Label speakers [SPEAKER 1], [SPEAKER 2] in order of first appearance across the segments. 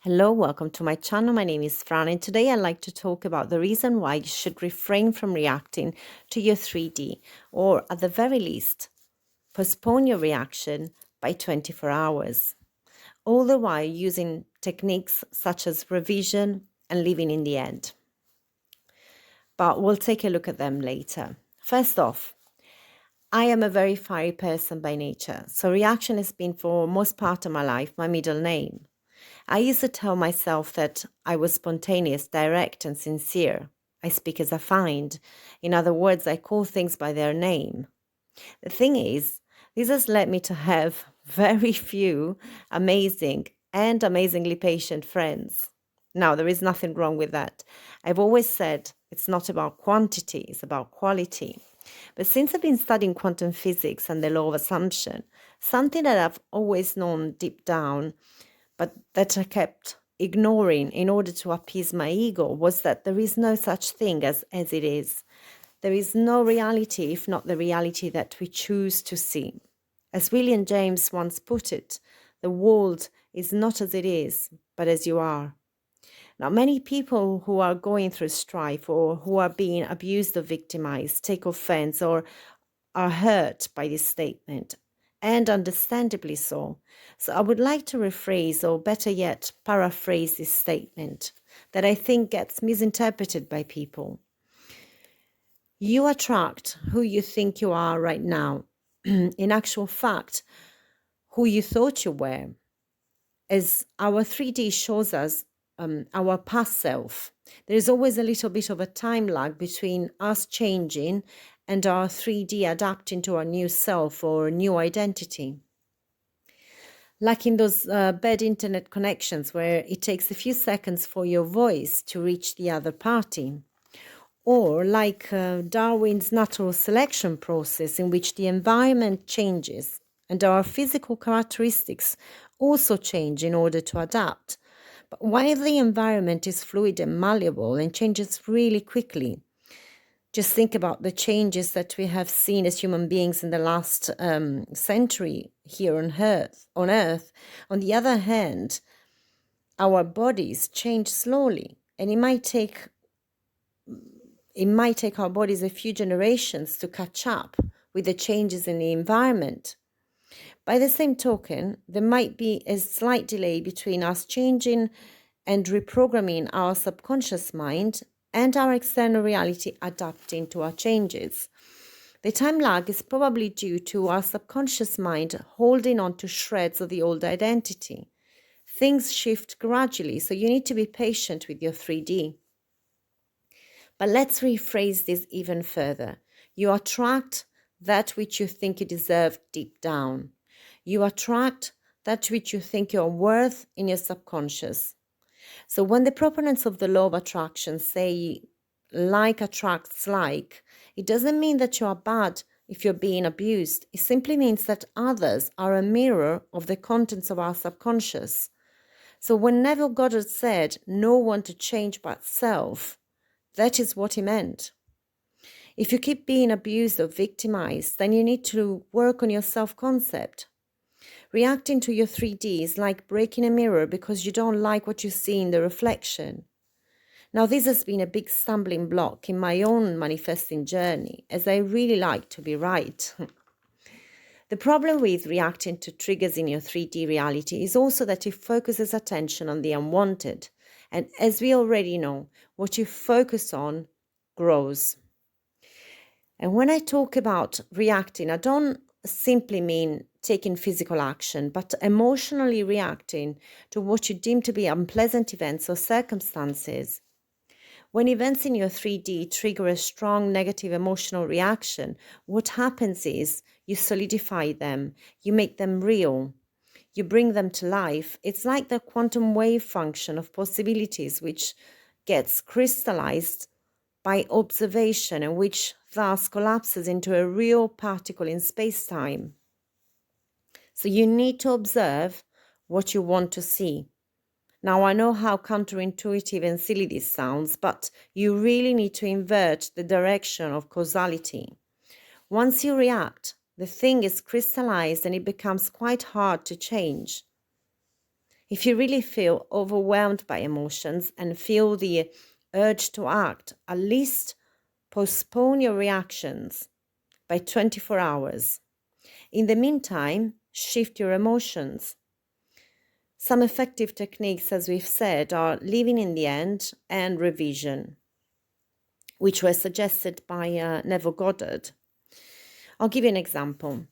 [SPEAKER 1] Hello, welcome to my channel. My name is Fran, and today I'd like to talk about the reason why you should refrain from reacting to your 3D, or at the very least, postpone your reaction by 24 hours, all the while using techniques such as revision and living in the end. But we'll take a look at them later. First off, I am a very fiery person by nature, so reaction has been for most part of my life my middle name. I used to tell myself that I was spontaneous, direct, and sincere. I speak as I find. In other words, I call things by their name. The thing is, this has led me to have very few amazing and amazingly patient friends. Now, there is nothing wrong with that. I've always said it's not about quantity, it's about quality. But since I've been studying quantum physics and the law of assumption, something that I've always known deep down but that I kept ignoring in order to appease my ego was that there is no such thing as it is. There is no reality if not the reality that we choose to see. As William James once put it, the world is not as it is, but as you are. Now, many people who are going through strife or who are being abused or victimized take offense or are hurt by this statement, and understandably so. So I would like to rephrase, or better yet, paraphrase this statement that I think gets misinterpreted by people. You attract who you think you are right now. In actual fact, who you thought you were. As our 3D shows us our past self, there is always a little bit of a time lag between us changing and our 3D adapting to our new self or new identity. Like in those bad internet connections where it takes a few seconds for your voice to reach the other party. Or like Darwin's natural selection process in which the environment changes and our physical characteristics also change in order to adapt. But while the environment is fluid and malleable and changes really quickly, just think about the changes that we have seen as human beings in the last century here on Earth. On the other hand, our bodies change slowly, and it might take our bodies a few generations to catch up with the changes in the environment. By the same token, there might be a slight delay between us changing and reprogramming our subconscious mind and our external reality adapting to our changes. The time lag is probably due to our subconscious mind holding on to shreds of the old identity. Things shift gradually, so you need to be patient with your 3D. But let's rephrase this even further. You attract that which you think you deserve deep down. You attract that which you think you're worth in your subconscious. So when the proponents of the law of attraction say like attracts like, it doesn't mean that you are bad if you're being abused. It simply means that others are a mirror of the contents of our subconscious. So when Neville Goddard said, "No one to change but self," that is what he meant. If you keep being abused or victimized, then you need to work on your self-concept. Reacting to your 3D is like breaking a mirror because you don't like what you see in the reflection. Now, this has been a big stumbling block in my own manifesting journey, as I really like to be right. The problem with reacting to triggers in your 3D reality is also that it focuses attention on the unwanted. And as we already know, what you focus on grows. And when I talk about reacting, I don't simply mean taking physical action, but emotionally reacting to what you deem to be unpleasant events or circumstances. When events in your 3D trigger a strong negative emotional reaction, what happens is you solidify them, you make them real, you bring them to life. It's like the quantum wave function of possibilities, which gets crystallized by observation and which thus collapses into a real particle in space-time. So you need to observe what you want to see. Now, I know how counterintuitive and silly this sounds, but you really need to invert the direction of causality. Once you react, the thing is crystallized and it becomes quite hard to change. If you really feel overwhelmed by emotions and feel the urge to act, at least postpone your reactions by 24 hours. In the meantime, shift your emotions. Some effective techniques, as we've said, are living in the end and revision, which were suggested by Neville Goddard. I'll give you an example.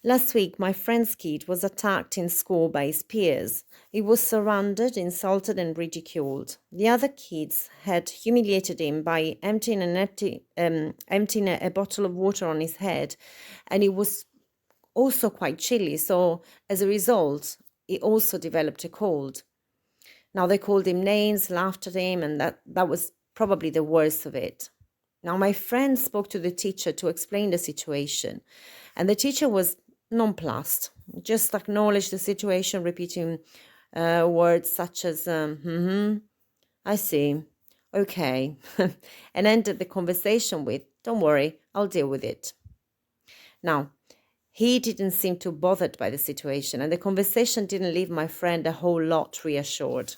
[SPEAKER 1] Last week, my friend's kid was attacked in school by his peers. He was surrounded, insulted, and ridiculed. The other kids had humiliated him by emptying a bottle of water on his head, and he was also quite chilly. So, as a result, he also developed a cold. Now, they called him names, laughed at him, and that was probably the worst of it. Now, my friend spoke to the teacher to explain the situation, and the teacher was nonplussed, just acknowledged the situation, repeating words such as, I see, okay, and ended the conversation with, don't worry, I'll deal with it. Now, he didn't seem too bothered by the situation, and the conversation didn't leave my friend a whole lot reassured.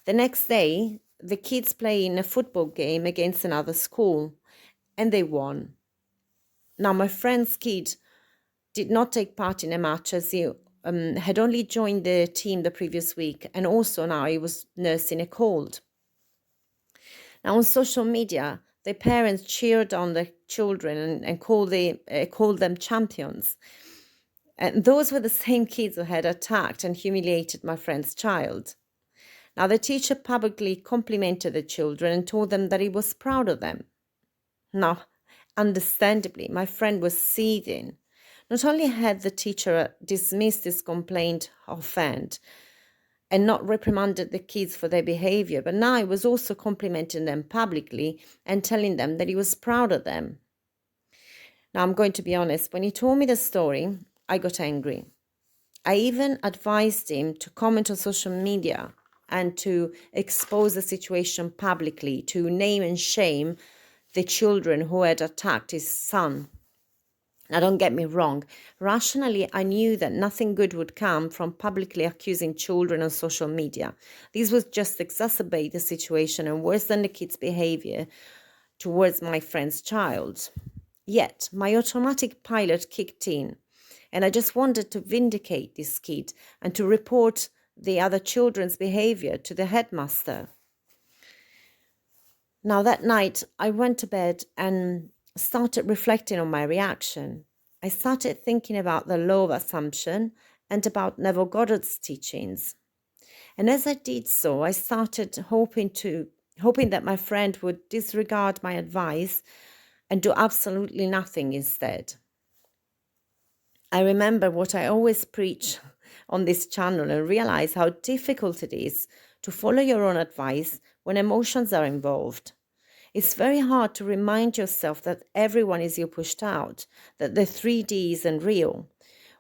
[SPEAKER 1] The next day, the kids played in a football game against another school, and they won. Now, my friend's kid did not take part in a match as he had only joined the team the previous week, and also now he was nursing a cold. Now, on social media, the parents cheered on the children and called them champions. And those were the same kids who had attacked and humiliated my friend's child. Now, the teacher publicly complimented the children and told them that he was proud of them. Now, understandably, my friend was seething. Not only had the teacher dismissed his complaint offhand and not reprimanded the kids for their behavior, but now he was also complimenting them publicly and telling them that he was proud of them. Now, I'm going to be honest, when he told me the story, I got angry. I even advised him to comment on social media and to expose the situation publicly, to name and shame the children who had attacked his son. Now, don't get me wrong. Rationally, I knew that nothing good would come from publicly accusing children on social media. This would just exacerbate the situation and worsen the kid's behavior towards my friend's child. Yet, my automatic pilot kicked in, and I just wanted to vindicate this kid and to report the other children's behavior to the headmaster. Now, that night, I went to bed and started reflecting on my reaction. I started thinking about the law of assumption and about Neville Goddard's teachings. And as I did so, I started hoping that my friend would disregard my advice and do absolutely nothing instead. I remember what I always preach on this channel and realize how difficult it is to follow your own advice when emotions are involved. It's very hard to remind yourself that everyone is you pushed out, that the 3D isn't real.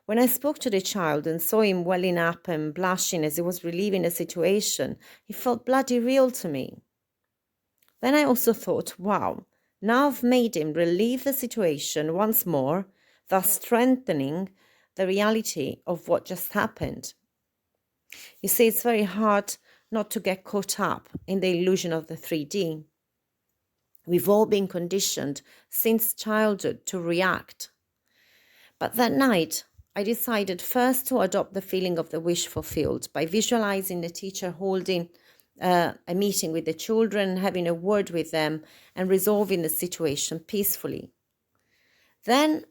[SPEAKER 1] When I spoke to the child and saw him welling up and blushing as he was relieving the situation, it felt bloody real to me. Then I also thought, wow, now I've made him relieve the situation once more, thus strengthening the reality of what just happened. You see, it's very hard not to get caught up in the illusion of the 3D. We've all been conditioned since childhood to react. But that night, I decided first to adopt the feeling of the wish fulfilled by visualizing the teacher holding a meeting with the children, having a word with them, and resolving the situation peacefully. Then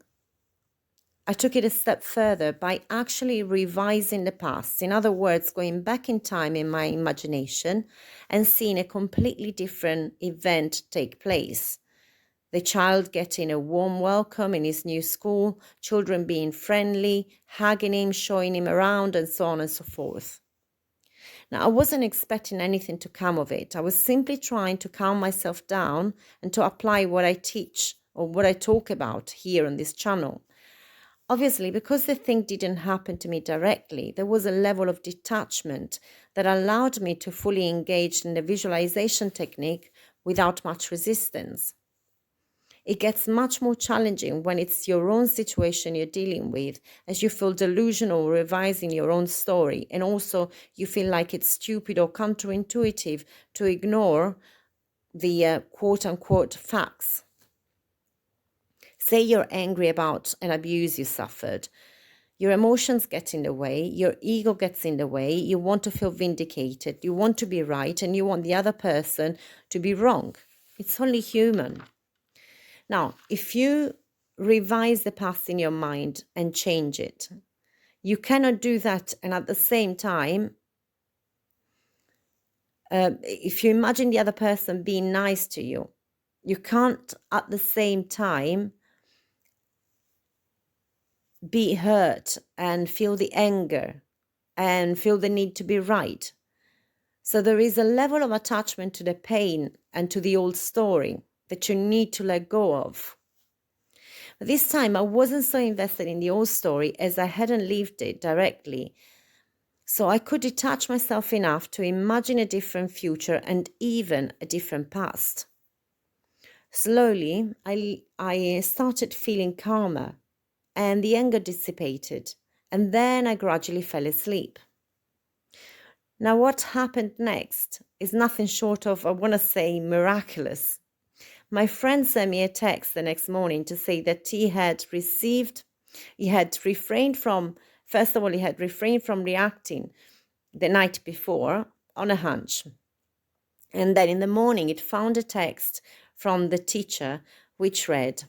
[SPEAKER 1] I took it a step further by actually revising the past. In other words, going back in time in my imagination and seeing a completely different event take place. The child getting a warm welcome in his new school, children being friendly, hugging him, showing him around, and so on and so forth. Now, I wasn't expecting anything to come of it. I was simply trying to calm myself down and to apply what I teach or what I talk about here on this channel. Obviously, because the thing didn't happen to me directly, there was a level of detachment that allowed me to fully engage in the visualization technique without much resistance. It gets much more challenging when it's your own situation you're dealing with, as you feel delusional revising your own story, and also you feel like it's stupid or counterintuitive to ignore the quote-unquote facts. Say you're angry about an abuse you suffered. Your emotions get in the way, your ego gets in the way, you want to feel vindicated, you want to be right, and you want the other person to be wrong. It's only human. Now, if you revise the past in your mind and change it, you cannot do that. And at the same time, if you imagine the other person being nice to you, you can't at the same time be hurt and feel the anger and feel the need to be right. So there is a level of attachment to the pain and to the old story that you need to let go of. But this time I wasn't so invested in the old story as I hadn't lived it directly. So I could detach myself enough to imagine a different future and even a different past. Slowly, I started feeling calmer and the anger dissipated, and then I gradually fell asleep. Now, what happened next is nothing short of, I want to say, miraculous. My friend sent me a text the next morning to say that he had refrained from reacting the night before on a hunch. And then in the morning, it found a text from the teacher which read,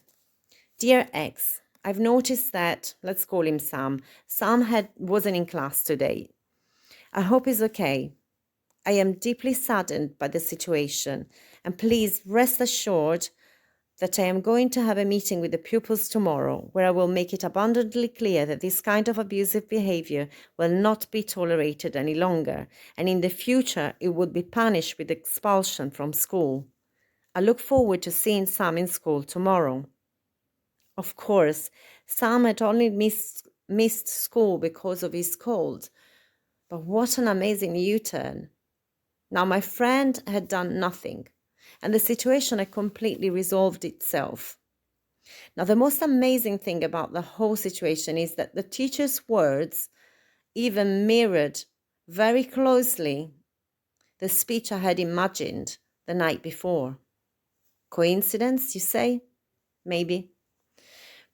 [SPEAKER 1] "Dear X, I've noticed that," let's call him Sam. Sam wasn't in class today. "I hope he's okay. I am deeply saddened by the situation, and please rest assured that I am going to have a meeting with the pupils tomorrow where I will make it abundantly clear that this kind of abusive behavior will not be tolerated any longer, and in the future it would be punished with expulsion from school. I look forward to seeing Sam in school tomorrow." Of course, Sam had only missed school because of his cold, but what an amazing U-turn. Now, my friend had done nothing, and the situation had completely resolved itself. Now, the most amazing thing about the whole situation is that the teacher's words even mirrored very closely the speech I had imagined the night before. Coincidence, you say? Maybe.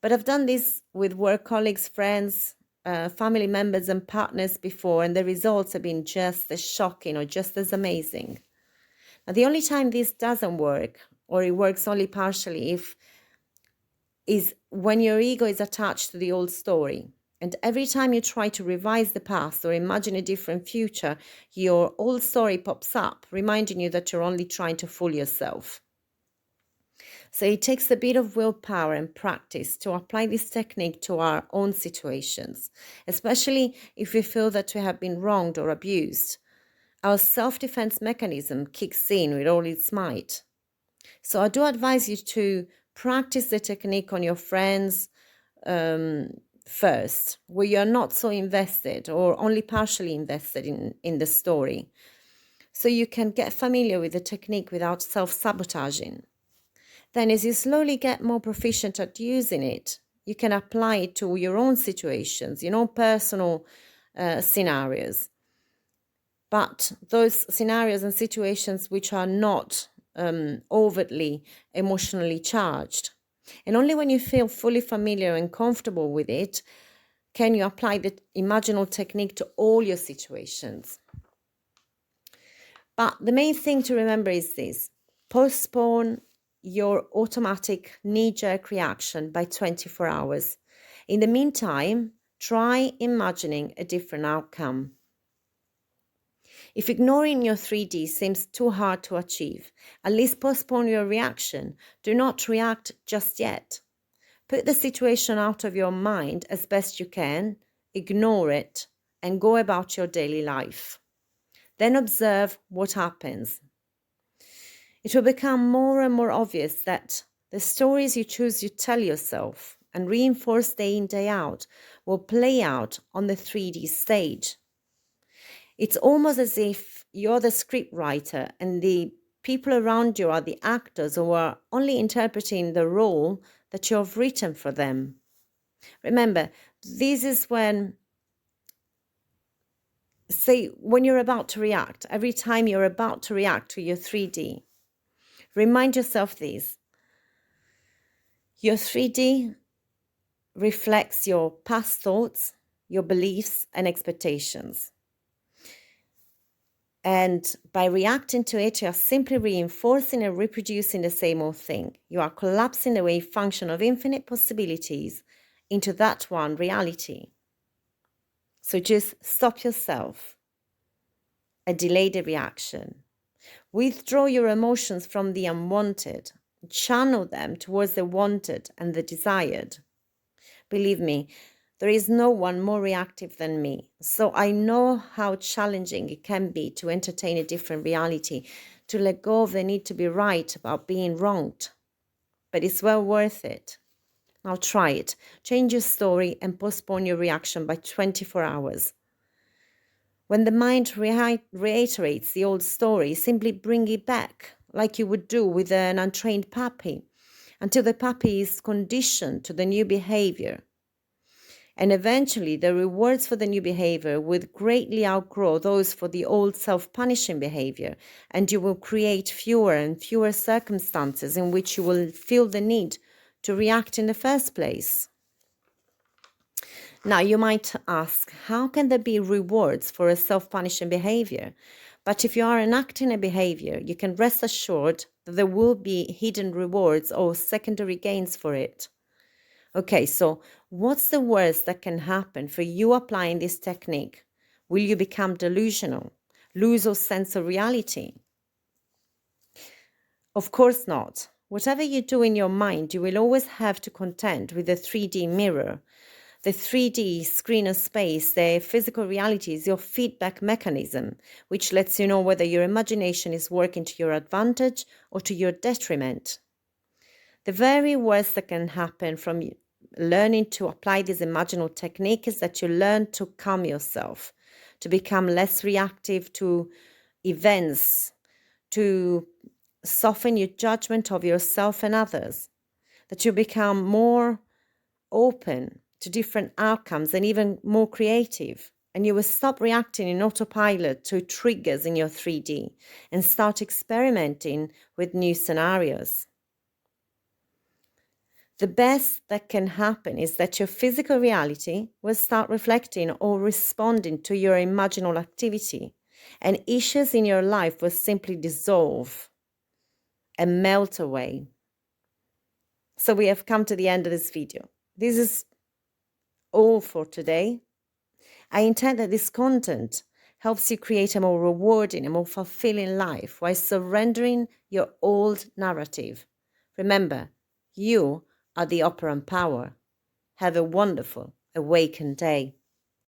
[SPEAKER 1] But I've done this with work colleagues, friends, family members and partners before, and the results have been just as shocking or just as amazing. Now, the only time this doesn't work, or it works only partially, is when your ego is attached to the old story. And every time you try to revise the past or imagine a different future, your old story pops up, reminding you that you're only trying to fool yourself. So it takes a bit of willpower and practice to apply this technique to our own situations, especially if we feel that we have been wronged or abused. Our self-defense mechanism kicks in with all its might. So I do advise you to practice the technique on your friends first, where you're not so invested or only partially invested in the story, so you can get familiar with the technique without self-sabotaging. Then as you slowly get more proficient at using it, you can apply it to your own situations, personal scenarios. But those scenarios and situations which are not overtly emotionally charged. And only when you feel fully familiar and comfortable with it can you apply the imaginal technique to all your situations. But the main thing to remember is this: postpone your automatic knee-jerk reaction by 24 hours. In the meantime, try imagining a different outcome. If ignoring your 3D seems too hard to achieve, at least postpone your reaction. Do not react just yet. Put the situation out of your mind as best you can, ignore it, and go about your daily life. Then observe what happens. It will become more and more obvious that the stories you choose to tell yourself and reinforce day in, day out will play out on the 3D stage. It's almost as if you're the script writer and the People around you are the actors who are only interpreting the role that you have written for them. Remember, this is when you're about to react, every time you're about to react to your 3D, remind yourself this. Your 3D reflects your past thoughts, your beliefs, and expectations. And by reacting to it, you are simply reinforcing and reproducing the same old thing. You are collapsing the wave function of infinite possibilities into that one reality. So just stop yourself and delay the reaction. Withdraw your emotions from the unwanted. Channel them towards the wanted and the desired. Believe me, there is no one more reactive than me. So I know how challenging it can be to entertain a different reality, to let go of the need to be right about being wronged. But it's well worth it. Now try it. Change your story and postpone your reaction by 24 hours. When the mind reiterates the old story, simply bring it back, like you would do with an untrained puppy, until the puppy is conditioned to the new behavior. And eventually, the rewards for the new behavior would greatly outgrow those for the old self-punishing behavior, and you will create fewer and fewer circumstances in which you will feel the need to react in the first place. Now, you might ask, how can there be rewards for a self-punishing behavior? But if you are enacting a behavior, you can rest assured that there will be hidden rewards or secondary gains for it. Okay, so what's the worst that can happen for you applying this technique? Will you become delusional, lose your sense of reality? Of course not. Whatever you do in your mind, you will always have to contend with the 3D mirror. The 3D screen of space, the physical reality, is your feedback mechanism, which lets you know whether your imagination is working to your advantage or to your detriment. The very worst that can happen from learning to apply this imaginal technique is that you learn to calm yourself, to become less reactive to events, to soften your judgment of yourself and others, that you become more open to different outcomes and even more creative. And you will stop reacting in autopilot to triggers in your 3D and start experimenting with new scenarios. The best that can happen is that your physical reality will start reflecting or responding to your imaginal activity, and issues in your life will simply dissolve and melt away. So we have come to the end of this video. This is all for today. I intend that this content helps you create a more rewarding and more fulfilling life while surrendering your old narrative. Remember, you are the operant power. Have a wonderful awakened day.